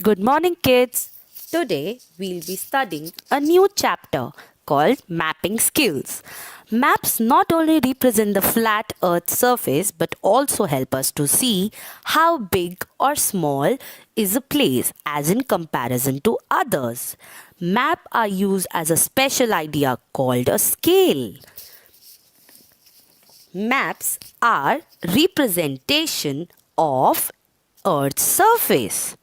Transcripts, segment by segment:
Good morning, kids. Today we'll be studying a new chapter called Mapping Skills. Maps not only represent the flat earth surface but also help us to see how big or small is a place as in comparison to others. Maps are used as a special idea called a scale. Maps are representation of earth's surface.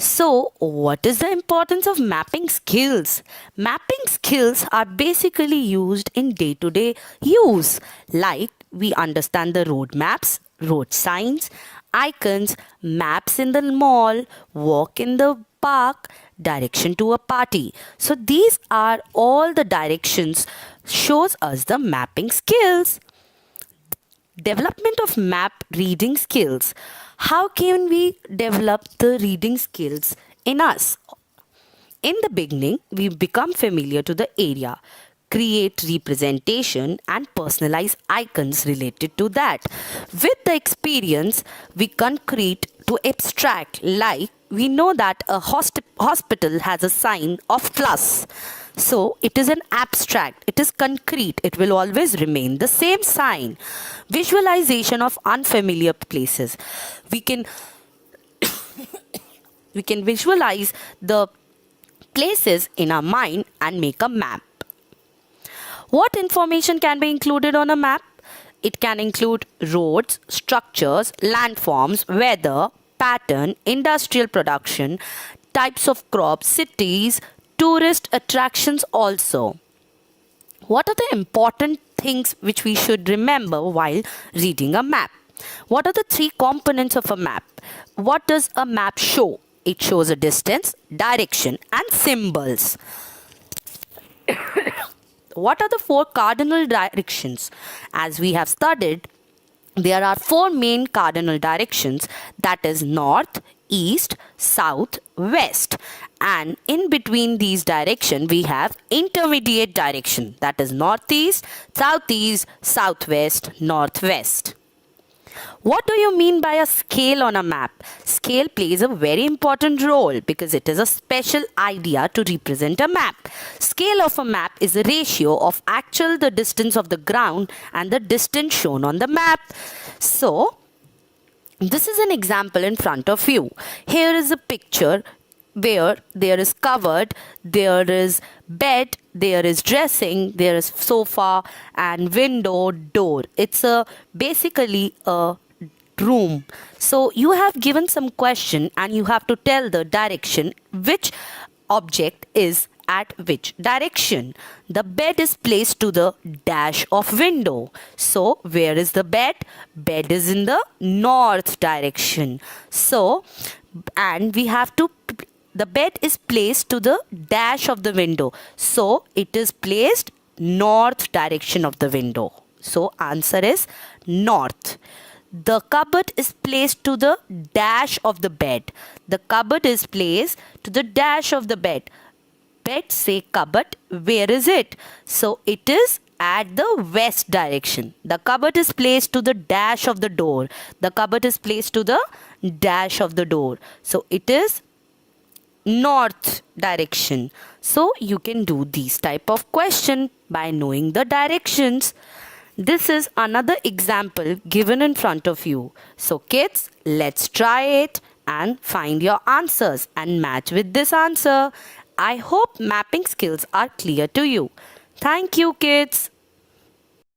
So, what is the importance of mapping skills? Mapping skills are basically used in day to day use, like we understand the road maps, road signs, icons, maps in the mall, walk in the park, direction to a party. So, these are all the directions shows us the mapping skills. Development of map reading skills. How can we develop the reading skills in us? In the beginning, we become familiar to the area, create representation and personalize icons related to that. With the experience, we concrete to abstract, like we know that a hospital has a sign of plus. So it is an abstract, it is concrete, it will always remain the same sign. Visualization of unfamiliar places. We can we can visualize the places in our mind and make a map. What information can be included on a map? It can include roads, structures, landforms, weather, pattern, industrial production, types of crops, cities, tourist attractions also. What are the important things which we should remember while reading a map? What are the three components of a map? What does a map show? It shows a distance, direction, and symbols. What are the four cardinal directions? As we have studied, there are four main cardinal directions, that is north, east, south, west, and in between these directions we have intermediate direction, that is northeast, southeast, southwest, northwest. What do you mean by a scale on a map? Scale plays a very important role because it is a special idea to represent a map. Scale of a map is a ratio of actual the distance of the ground and the distance shown on the map. So, this is an example in front of you. Here is a picture where there is cupboard, there is bed, there is dressing, there is sofa and window, door. It's basically a room. So you have given some question and you have to tell the direction which object is at which direction. The bed is placed to the dash of window. So where is the bed? Bed is in the north direction. So, and we have to, the bed is placed to the dash of the window. So it is placed north direction of the window. So answer is north. The cupboard is placed to the dash of the bed. The cupboard is placed to the dash of the bed. Bed say cupboard, where is it? So it is at the west direction. The cupboard is placed to the dash of the door. The cupboard is placed to the dash of the door. So it is north direction. So you can do these type of question by knowing the directions. This is another example given in front of you. So kids, let's try it and find your answers and match with this answer. I hope mapping skills are clear to you. Thank you, kids.